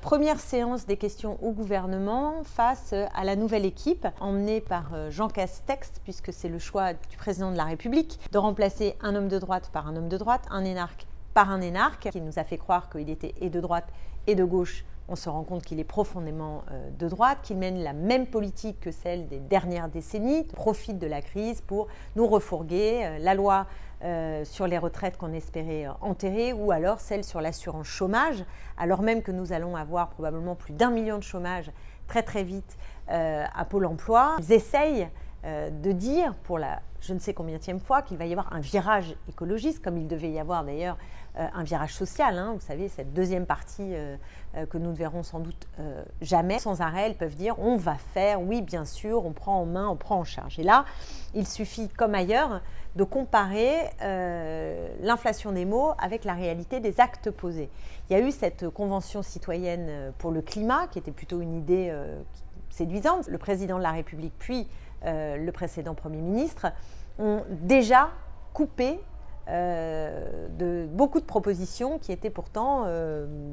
première séance des questions au gouvernement face à la nouvelle équipe emmenée par Jean Castex, puisque c'est le choix du président de la République de remplacer un homme de droite par un homme de droite, un énarque par un énarque, qui nous a fait croire qu'il était et de droite et de gauche. On se rend compte qu'il est profondément de droite, qu'il mène la même politique que celle des dernières décennies, profite de la crise pour nous refourguer la loi sur les retraites qu'on espérait enterrer, ou alors celle sur l'assurance chômage, alors même que nous allons avoir probablement plus d'1 million de chômage très très vite à Pôle emploi. Ils essayent de dire pour la je ne sais combienième fois qu'il va y avoir un virage écologiste, comme il devait y avoir d'ailleurs un virage social, vous savez, cette deuxième partie que nous ne verrons sans doute jamais. Sans arrêt, elles peuvent dire on va faire, oui bien sûr, on prend en main, on prend en charge. Et là, il suffit, comme ailleurs, de comparer l'inflation des mots avec la réalité des actes posés. Il y a eu cette convention citoyenne pour le climat, qui était plutôt une idée séduisante. Le président de la République, puis le précédent Premier ministre, ont déjà coupé beaucoup de propositions qui étaient pourtant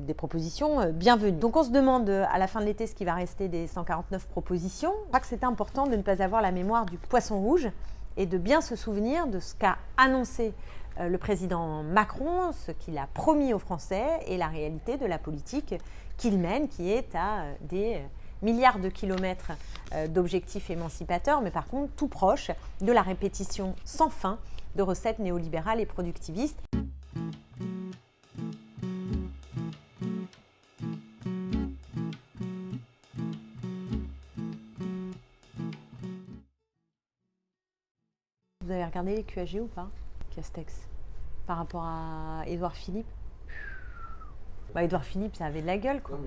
des propositions bienvenues. Donc on se demande à la fin de l'été ce qui va rester des 149 propositions. Je crois que c'est important de ne pas avoir la mémoire du poisson rouge et de bien se souvenir de ce qu'a annoncé le président Macron, ce qu'il a promis aux Français et la réalité de la politique qu'il mène, qui est à des milliards de kilomètres d'objectifs émancipateurs, mais par contre tout proche de la répétition sans fin de recettes néolibérales et productivistes. Vous avez regardé les QAG ou pas, Castex, par rapport à Édouard Philippe? Édouard Philippe, ça avait de la gueule, quoi. Non,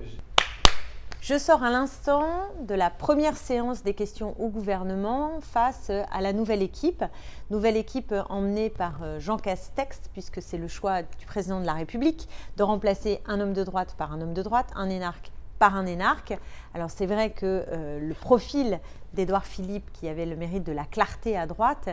je sors à l'instant de la première séance des questions au gouvernement face à la nouvelle équipe emmenée par Jean Castex, puisque c'est le choix du président de la République de remplacer un homme de droite par un homme de droite, un énarque par un énarque. Alors c'est vrai que le profil d'Édouard Philippe, qui avait le mérite de la clarté à droite,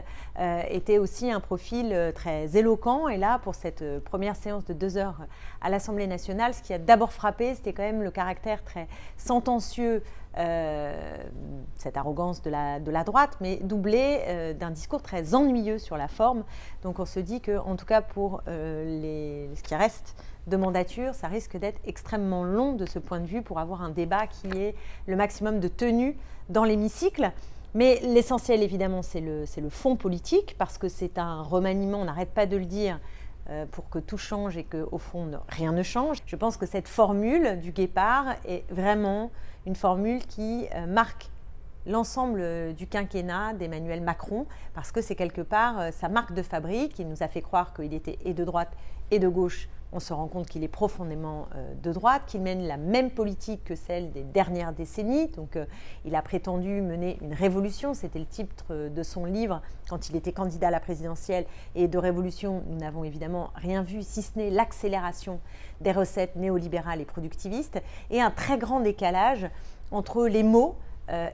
était aussi un profil très éloquent. Et là, pour cette première séance de 2 heures à l'Assemblée nationale, ce qui a d'abord frappé, c'était quand même le caractère très sentencieux, cette arrogance de la droite, mais doublé d'un discours très ennuyeux sur la forme. Donc on se dit que, en tout cas pour ce qui reste de mandature, ça risque d'être extrêmement long de ce point de vue pour avoir un débat qui ait le maximum de tenue dans l'hémicycle. Mais l'essentiel, évidemment, c'est le fond politique, parce que c'est un remaniement, on n'arrête pas de le dire, pour que tout change et qu'au fond, rien ne change. Je pense que cette formule du guépard est vraiment une formule qui marque l'ensemble du quinquennat d'Emmanuel Macron, parce que c'est quelque part sa marque de fabrique. Il nous a fait croire qu'il était et de droite et de gauche. On se rend compte qu'il est profondément de droite, qu'il mène la même politique que celle des dernières décennies. Donc il a prétendu mener une révolution, c'était le titre de son livre quand il était candidat à la présidentielle. Et de révolution, nous n'avons évidemment rien vu, si ce n'est l'accélération des recettes néolibérales et productivistes, et un très grand décalage entre les mots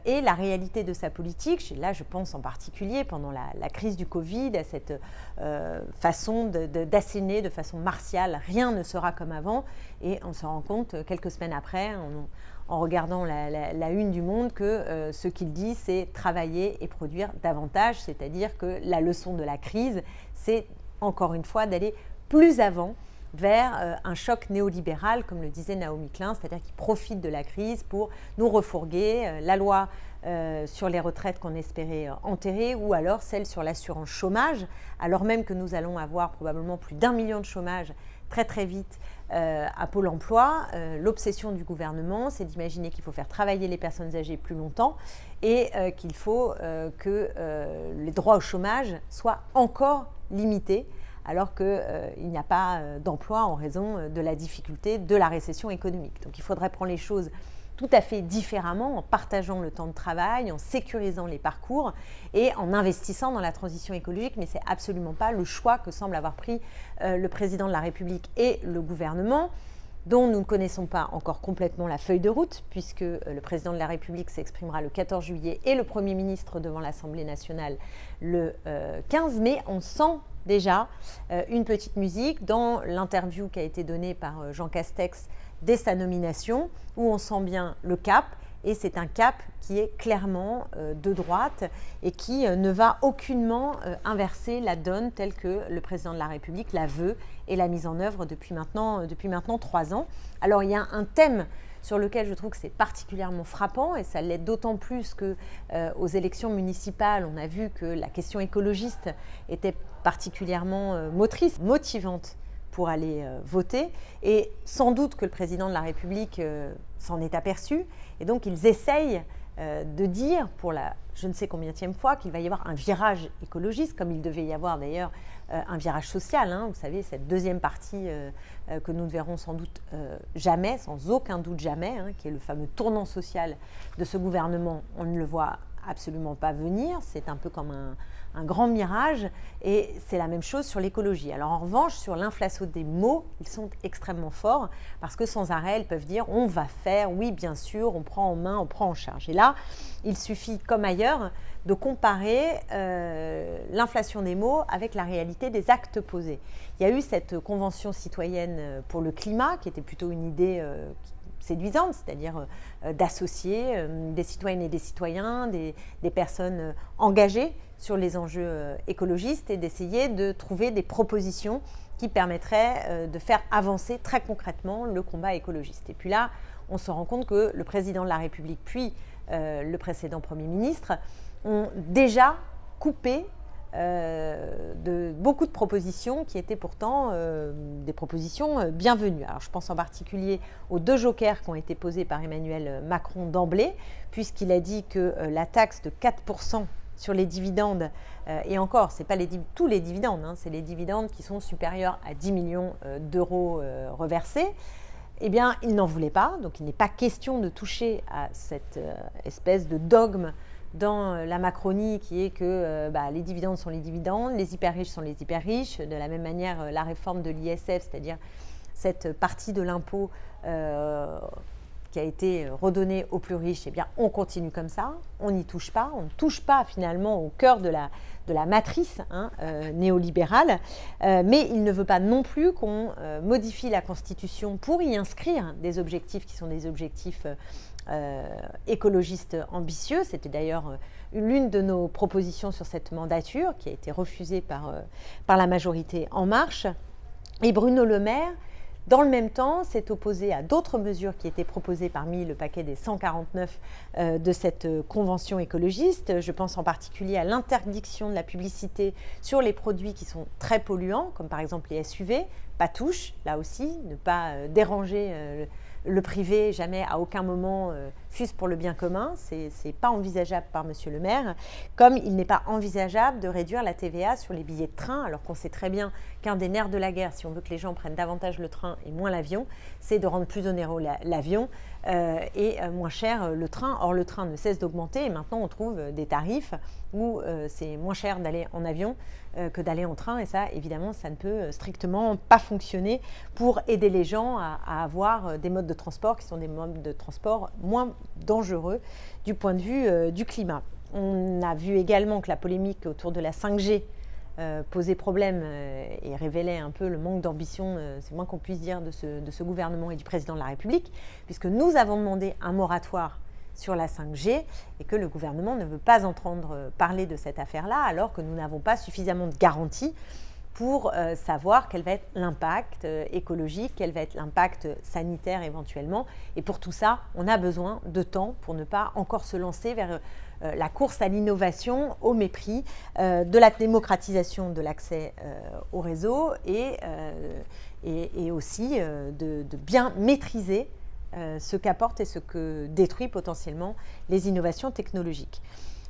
et la réalité de sa politique. Là, je pense en particulier pendant la crise du Covid à cette façon d'asséner de façon martiale, rien ne sera comme avant. Et on se rend compte quelques semaines après, en regardant la une du Monde, que ce qu'il dit, c'est travailler et produire davantage. C'est-à-dire que la leçon de la crise, c'est encore une fois d'aller plus avant vers un choc néolibéral, comme le disait Naomi Klein, c'est-à-dire qu'il profite de la crise pour nous refourguer la loi sur les retraites qu'on espérait enterrer, ou alors celle sur l'assurance chômage, alors même que nous allons avoir probablement plus d'1 million de chômage très très vite à Pôle emploi. L'obsession du gouvernement, c'est d'imaginer qu'il faut faire travailler les personnes âgées plus longtemps et qu'il faut que les droits au chômage soient encore limités, alors qu'il n'y a pas d'emploi en raison de la difficulté de la récession économique. Donc il faudrait prendre les choses tout à fait différemment, en partageant le temps de travail, en sécurisant les parcours et en investissant dans la transition écologique. Mais ce n'est absolument pas le choix que semble avoir pris le président de la République et le gouvernement, dont nous ne connaissons pas encore complètement la feuille de route, puisque le président de la République s'exprimera le 14 juillet et le Premier ministre devant l'Assemblée nationale le 15 mai. On sent déjà une petite musique. Dans l'interview qui a été donnée par Jean Castex dès sa nomination, où on sent bien le cap, et c'est un cap qui est clairement de droite et qui ne va aucunement inverser la donne telle que le président de la République la veut et l'a mise en œuvre depuis maintenant 3 ans. Alors il y a un thème sur lequel je trouve que c'est particulièrement frappant, et ça l'est d'autant plus qu'aux élections municipales, on a vu que la question écologiste était particulièrement motivante pour aller voter, et sans doute que le président de la République s'en est aperçu, et donc ils essayent de dire pour la je ne sais combienième fois qu'il va y avoir un virage écologiste, comme il devait y avoir d'ailleurs un virage social, hein, vous savez, cette deuxième partie que nous ne verrons sans doute jamais, sans aucun doute jamais, hein, qui est le fameux tournant social de ce gouvernement. On ne le voit absolument pas venir, c'est un peu comme un grand mirage, et c'est la même chose sur l'écologie. Alors en revanche, sur l'inflation des mots, ils sont extrêmement forts, parce que sans arrêt, ils peuvent dire on va faire, oui bien sûr, on prend en main, on prend en charge. Et là, il suffit, comme ailleurs, de comparer l'inflation des mots avec la réalité des actes posés. Il y a eu cette convention citoyenne pour le climat, qui était plutôt une idée séduisante, c'est-à-dire d'associer des citoyennes et des citoyens, des personnes engagées sur les enjeux écologistes, et d'essayer de trouver des propositions qui permettraient de faire avancer très concrètement le combat écologiste. Et puis là, on se rend compte que le président de la République, puis le précédent Premier ministre, ont déjà coupé beaucoup de propositions qui étaient pourtant des propositions bienvenues. Alors, je pense en particulier aux 2 jokers qui ont été posés par Emmanuel Macron d'emblée, puisqu'il a dit que la taxe de 4% sur les dividendes, et encore, ce n'est pas tous les dividendes, hein, c'est les dividendes qui sont supérieurs à 10 millions d'euros reversés, eh bien, il n'en voulait pas. Donc, il n'est pas question de toucher à cette espèce de dogme dans la Macronie qui est que les dividendes sont les dividendes, les hyper riches sont les hyper riches. De la même manière, la réforme de l'ISF, c'est-à-dire cette partie de l'impôt qui a été redonnée aux plus riches, eh bien, on continue comme ça, on n'y touche pas, on ne touche pas finalement au cœur de la matrice néolibérale, mais il ne veut pas non plus qu'on modifie la Constitution pour y inscrire des objectifs qui sont des objectifs écologistes ambitieux. C'était d'ailleurs l'une de nos propositions sur cette mandature qui a été refusée par la majorité En Marche. Et Bruno Le Maire, dans le même temps, s'est opposé à d'autres mesures qui étaient proposées parmi le paquet des 149 de cette convention écologiste. Je pense en particulier à l'interdiction de la publicité sur les produits qui sont très polluants, comme par exemple les SUV, pas touche, là aussi, ne pas déranger le privé, jamais, à aucun moment, fût-ce pour le bien commun. C'est pas envisageable par M. Le Maire, comme il n'est pas envisageable de réduire la TVA sur les billets de train, alors qu'on sait très bien qu'un des nerfs de la guerre, si on veut que les gens prennent davantage le train et moins l'avion, c'est de rendre plus onéreux l'avion et moins cher le train. Or, le train ne cesse d'augmenter, et maintenant on trouve des tarifs où c'est moins cher d'aller en avion que d'aller en train, et ça, évidemment, ça ne peut strictement pas fonctionner pour aider les gens à avoir des modes de transport qui sont des modes de transport moins dangereux du point de vue du climat. On a vu également que la polémique autour de la 5G posait problème et révélait un peu le manque d'ambition, c'est moins qu'on puisse dire, de ce gouvernement et du président de la République, puisque nous avons demandé un moratoire sur la 5G et que le gouvernement ne veut pas entendre parler de cette affaire-là, alors que nous n'avons pas suffisamment de garanties pour savoir quel va être l'impact écologique, quel va être l'impact sanitaire éventuellement. Et pour tout ça, on a besoin de temps pour ne pas encore se lancer vers la course à l'innovation au mépris de la démocratisation de l'accès au réseau et aussi de bien maîtriser ce qu'apporte et ce que détruit potentiellement les innovations technologiques.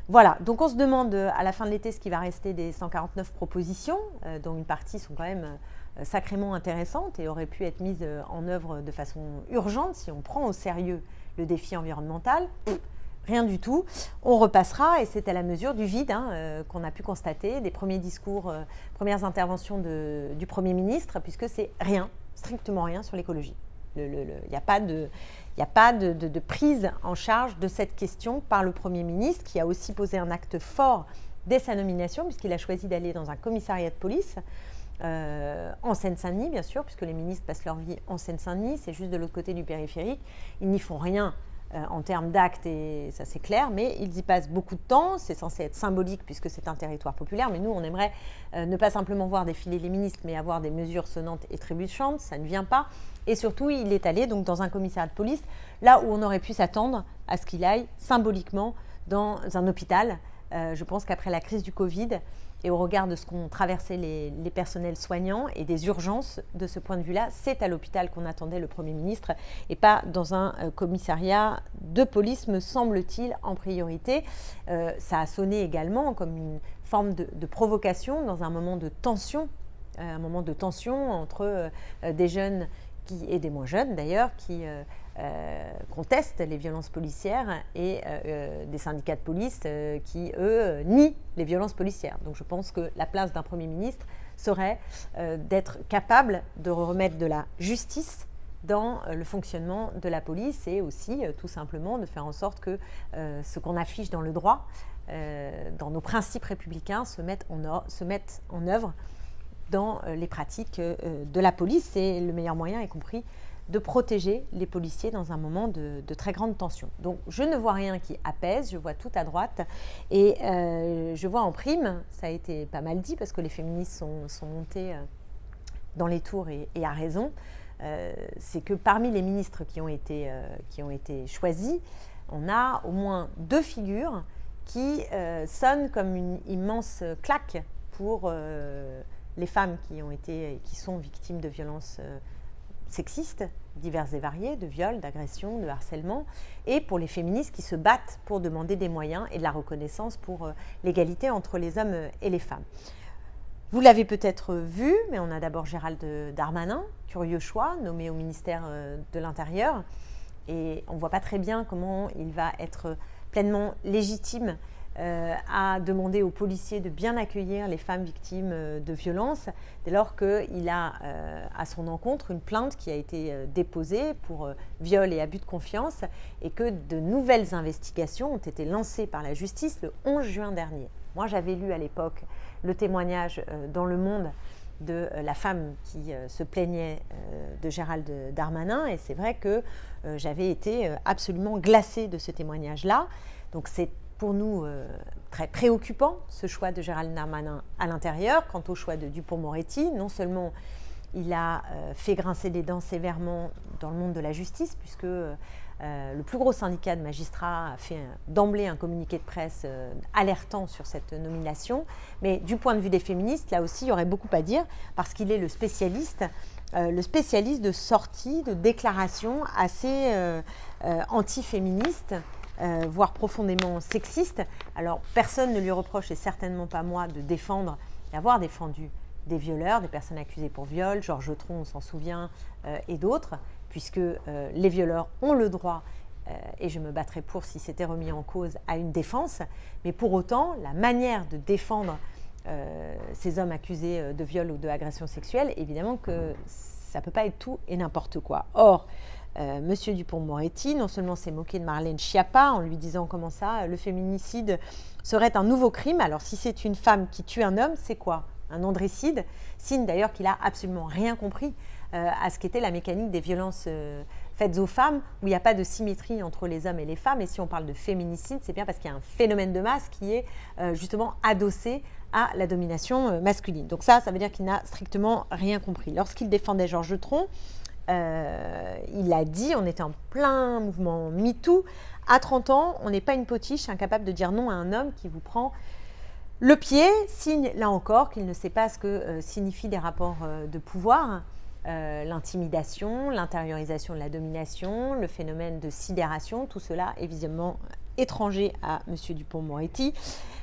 Voilà, donc on se demande à la fin de l'été ce qui va rester des 149 propositions, dont une partie sont quand même sacrément intéressantes et auraient pu être mises en œuvre de façon urgente si on prend au sérieux le défi environnemental. Rien du tout. On repassera, et c'est à la mesure du vide qu'on a pu constater, des premiers discours, premières interventions du Premier ministre, puisque c'est rien, strictement rien sur l'écologie. Il n'y a pas de prise en charge de cette question par le Premier ministre, qui a aussi posé un acte fort dès sa nomination, puisqu'il a choisi d'aller dans un commissariat de police en Seine-Saint-Denis, bien sûr, puisque les ministres passent leur vie en Seine-Saint-Denis, c'est juste de l'autre côté du périphérique. Ils n'y font rien en termes d'actes, et ça c'est clair, mais ils y passent beaucoup de temps. C'est censé être symbolique puisque c'est un territoire populaire, mais nous on aimerait ne pas simplement voir défiler les ministres, mais avoir des mesures sonnantes et trébuchantes. Ça ne vient pas. Et surtout, il est allé donc dans un commissariat de police, là où on aurait pu s'attendre à ce qu'il aille symboliquement dans un hôpital. Je pense qu'après la crise du Covid, et au regard de ce qu'ont traversé les personnels soignants et des urgences de ce point de vue-là, c'est à l'hôpital qu'on attendait le Premier ministre et pas dans un commissariat de police, me semble-t-il, en priorité. Ça a sonné également comme une forme de provocation dans un moment de tension, entre des jeunes et des moins jeunes d'ailleurs, qui contestent les violences policières et des syndicats de police qui, eux, nient les violences policières. Donc je pense que la place d'un Premier ministre serait d'être capable de remettre de la justice dans le fonctionnement de la police et aussi tout simplement de faire en sorte que ce qu'on affiche dans le droit, dans nos principes républicains, se mettent en œuvre dans les pratiques de la police. C'est le meilleur moyen, y compris, de protéger les policiers dans un moment de très grande tension. Donc je ne vois rien qui apaise, je vois tout à droite et je vois en prime, ça a été pas mal dit parce que les féministes sont montées dans les tours et à raison, c'est que parmi les ministres qui ont été choisis, on a au moins 2 figures qui sonnent comme une immense claque pour les femmes qui sont victimes de violences sexistes, diverses et variées, de viols, d'agressions, de harcèlement, et pour les féministes qui se battent pour demander des moyens et de la reconnaissance pour l'égalité entre les hommes et les femmes. Vous l'avez peut-être vu, mais on a d'abord Gérald Darmanin, curieux choix, nommé au ministère de l'Intérieur, et on ne voit pas très bien comment il va être pleinement légitime à demander aux policiers de bien accueillir les femmes victimes de violences, dès lors qu'il a à son encontre une plainte qui a été déposée pour viol et abus de confiance et que de nouvelles investigations ont été lancées par la justice le 11 juin dernier. Moi, j'avais lu à l'époque le témoignage dans Le Monde de la femme qui se plaignait de Gérald Darmanin et c'est vrai que j'avais été absolument glacée de ce témoignage-là. Donc c'est pour nous très préoccupant, ce choix de Gérald Darmanin à l'intérieur. Quant au choix de Dupond-Moretti, non seulement il a fait grincer des dents sévèrement dans le monde de la justice, puisque le plus gros syndicat de magistrats a fait d'emblée un communiqué de presse alertant sur cette nomination, mais du point de vue des féministes, là aussi, il y aurait beaucoup à dire, parce qu'il est le spécialiste de sorties, de déclarations assez anti-féministes, voire profondément sexiste. Alors, personne ne lui reproche, et certainement pas moi, d'avoir défendu des violeurs, des personnes accusées pour viol, Georges Tron, on s'en souvient, et d'autres, puisque les violeurs ont le droit, et je me battrais pour, si c'était remis en cause, à une défense. Mais pour autant, la manière de défendre ces hommes accusés de viol ou d'agression sexuelle, évidemment que ça ne peut pas être tout et n'importe quoi. Or, Monsieur Dupond-Moretti, non seulement s'est moqué de Marlène Schiappa en lui disant comment ça, le féminicide serait un nouveau crime. Alors si c'est une femme qui tue un homme, c'est quoi ? Un andricide, signe d'ailleurs qu'il n'a absolument rien compris à ce qu'était la mécanique des violences faites aux femmes, où il n'y a pas de symétrie entre les hommes et les femmes. Et si on parle de féminicide, c'est bien parce qu'il y a un phénomène de masse qui est justement adossé à la domination masculine. Donc ça veut dire qu'il n'a strictement rien compris. Lorsqu'il défendait Georges Tron, il a dit, on était en plein mouvement MeToo, à 30 ans, on n'est pas une potiche incapable de dire non à un homme qui vous prend le pied, signe là encore qu'il ne sait pas ce que signifient des rapports de pouvoir, l'intimidation, l'intériorisation de la domination, le phénomène de sidération, tout cela évidemment étranger à M. Dupond-Moretti.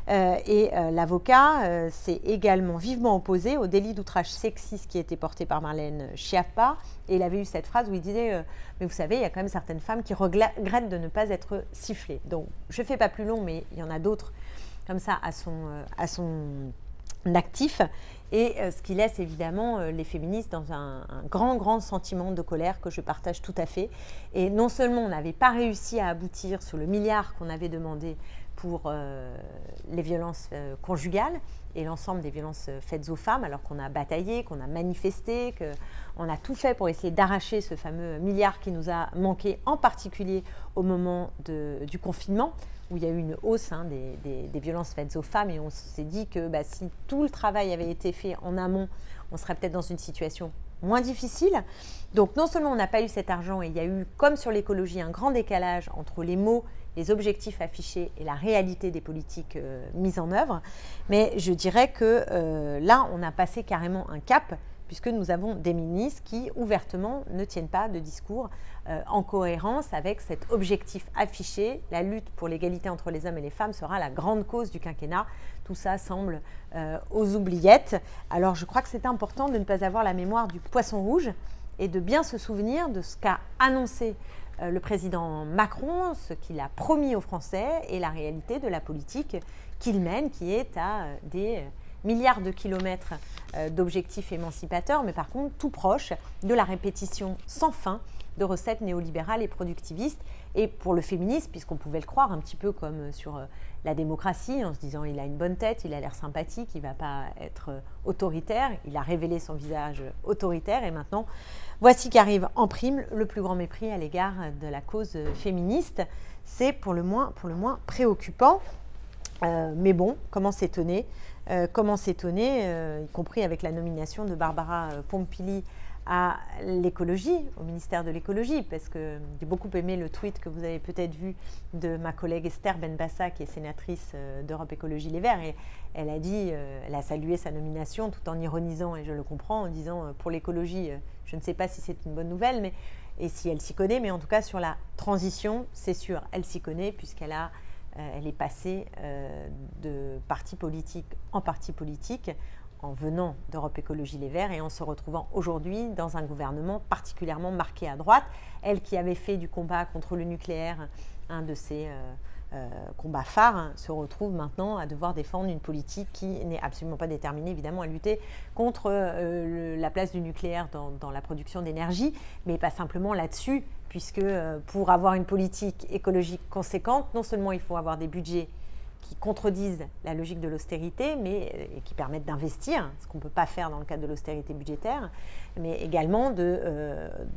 Et l'avocat s'est également vivement opposé au délit d'outrage sexiste qui a été porté par Marlène Schiappa. Et il avait eu cette phrase où il disait mais vous savez, il y a quand même certaines femmes qui regrettent de ne pas être sifflées. Donc je ne fais pas plus long, mais il y en a d'autres comme ça à son actif. Et ce qui laisse évidemment les féministes dans un grand sentiment de colère que je partage tout à fait. Et non seulement on n'avait pas réussi à aboutir sur le milliard qu'on avait demandé pour les violences conjugales et l'ensemble des violences faites aux femmes, alors qu'on a bataillé, qu'on a manifesté, qu'on a tout fait pour essayer d'arracher ce fameux milliard qui nous a manqué, en particulier au moment du confinement, où il y a eu une hausse des violences faites aux femmes, et on s'est dit que si tout le travail avait été fait en amont, on serait peut-être dans une situation moins difficile. Donc non seulement on n'a pas eu cet argent, et il y a eu, comme sur l'écologie, un grand décalage entre les mots, les objectifs affichés et la réalité des politiques mises en œuvre, mais je dirais que là, on a passé carrément un cap, puisque nous avons des ministres qui, ouvertement, ne tiennent pas de discours en cohérence avec cet objectif affiché. La lutte pour l'égalité entre les hommes et les femmes sera la grande cause du quinquennat. Tout ça semble aux oubliettes. Alors, je crois que c'est important de ne pas avoir la mémoire du poisson rouge et de bien se souvenir de ce qu'a annoncé le président Macron, ce qu'il a promis aux Français et la réalité de la politique qu'il mène, qui est à des milliards de kilomètres d'objectifs émancipateurs, mais par contre tout proche de la répétition sans fin de recettes néolibérales et productivistes. Et pour le féminisme, puisqu'on pouvait le croire un petit peu comme sur la démocratie, en se disant il a une bonne tête, il a l'air sympathique, il ne va pas être autoritaire, il a révélé son visage autoritaire, et maintenant voici qu'arrive en prime le plus grand mépris à l'égard de la cause féministe. C'est pour le moins préoccupant, mais bon, comment s'étonner, y compris avec la nomination de Barbara Pompili à l'écologie, au ministère de l'écologie, parce que j'ai beaucoup aimé le tweet que vous avez peut-être vu de ma collègue Esther Benbassa, qui est sénatrice d'Europe Écologie Les Verts, et elle a dit, elle a salué sa nomination tout en ironisant, et je le comprends, en disant pour l'écologie, je ne sais pas si c'est une bonne nouvelle, mais, et si elle s'y connaît, mais en tout cas sur la transition, c'est sûr, elle s'y connaît, puisqu'elle est passée de parti politique en parti politique, en venant d'Europe Écologie Les Verts et en se retrouvant aujourd'hui dans un gouvernement particulièrement marqué à droite. Elle qui avait fait du combat contre le nucléaire un de ses combats phares, se retrouve maintenant à devoir défendre une politique qui n'est absolument pas déterminée, évidemment, à lutter contre la place du nucléaire dans la production d'énergie, mais pas simplement là-dessus, puisque pour avoir une politique écologique conséquente, non seulement il faut avoir des budgets qui contredisent la logique de l'austérité, mais qui permettent d'investir, ce qu'on ne peut pas faire dans le cadre de l'austérité budgétaire, mais également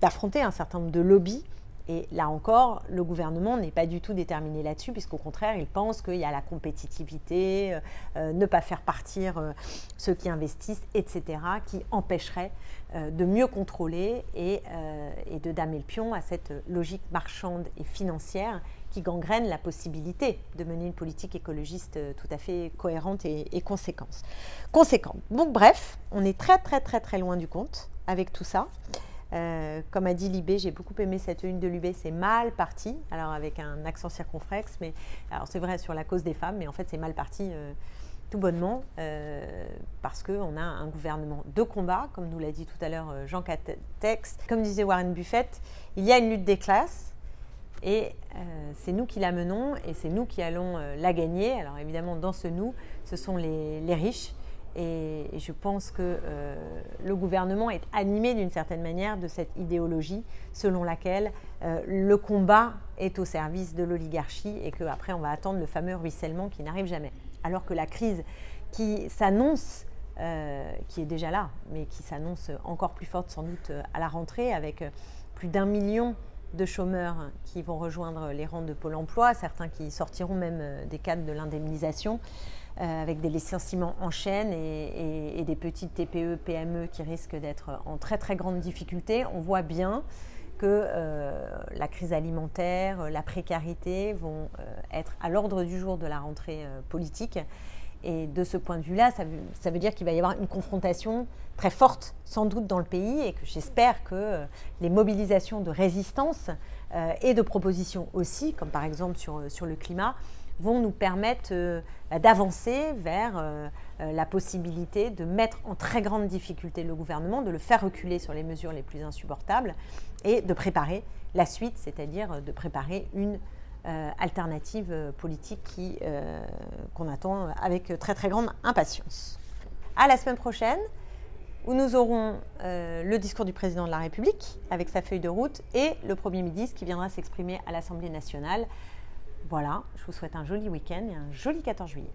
d'affronter un certain nombre de lobbies. Et là encore, le gouvernement n'est pas du tout déterminé là-dessus, puisqu'au contraire, il pense qu'il y a la compétitivité, ne pas faire partir ceux qui investissent, etc., qui empêcherait de mieux contrôler et de damer le pion à cette logique marchande et financière qui gangrène la possibilité de mener une politique écologiste tout à fait cohérente et conséquente. Donc bref, on est très très très très loin du compte avec tout ça. Comme a dit Libé, j'ai beaucoup aimé cette une de Libé, c'est mal parti, alors avec un accent circonflexe, mais alors c'est vrai sur la cause des femmes, mais en fait c'est mal parti tout bonnement, parce qu'on a un gouvernement de combat, comme nous l'a dit tout à l'heure Jean Castex. Comme disait Warren Buffett, il y a une lutte des classes, et c'est nous qui la menons, et c'est nous qui allons la gagner. Alors évidemment, dans ce nous, ce sont les riches, et je pense que le gouvernement est animé d'une certaine manière de cette idéologie selon laquelle le combat est au service de l'oligarchie, et qu'après on va attendre le fameux ruissellement qui n'arrive jamais. Alors que la crise qui s'annonce, qui est déjà là, mais qui s'annonce encore plus forte sans doute à la rentrée, avec plus d'1 million de chômeurs qui vont rejoindre les rangs de Pôle emploi, certains qui sortiront même des cadres de l'indemnisation, avec des licenciements en chaîne et des petites TPE, PME qui risquent d'être en très très grande difficulté. On voit bien que la crise alimentaire, la précarité vont être à l'ordre du jour de la rentrée politique. Et de ce point de vue-là, ça veut dire qu'il va y avoir une confrontation très forte, sans doute, dans le pays, et que j'espère que les mobilisations de résistance et de propositions aussi, comme par exemple sur le climat, vont nous permettre d'avancer vers la possibilité de mettre en très grande difficulté le gouvernement, de le faire reculer sur les mesures les plus insupportables et de préparer la suite, c'est-à-dire de préparer une alternative politique qu'on attend avec très très grande impatience. À la semaine prochaine, où nous aurons le discours du président de la République avec sa feuille de route et le Premier ministre qui viendra s'exprimer à l'Assemblée nationale Voilà, je vous souhaite un joli week-end et un joli 14 juillet.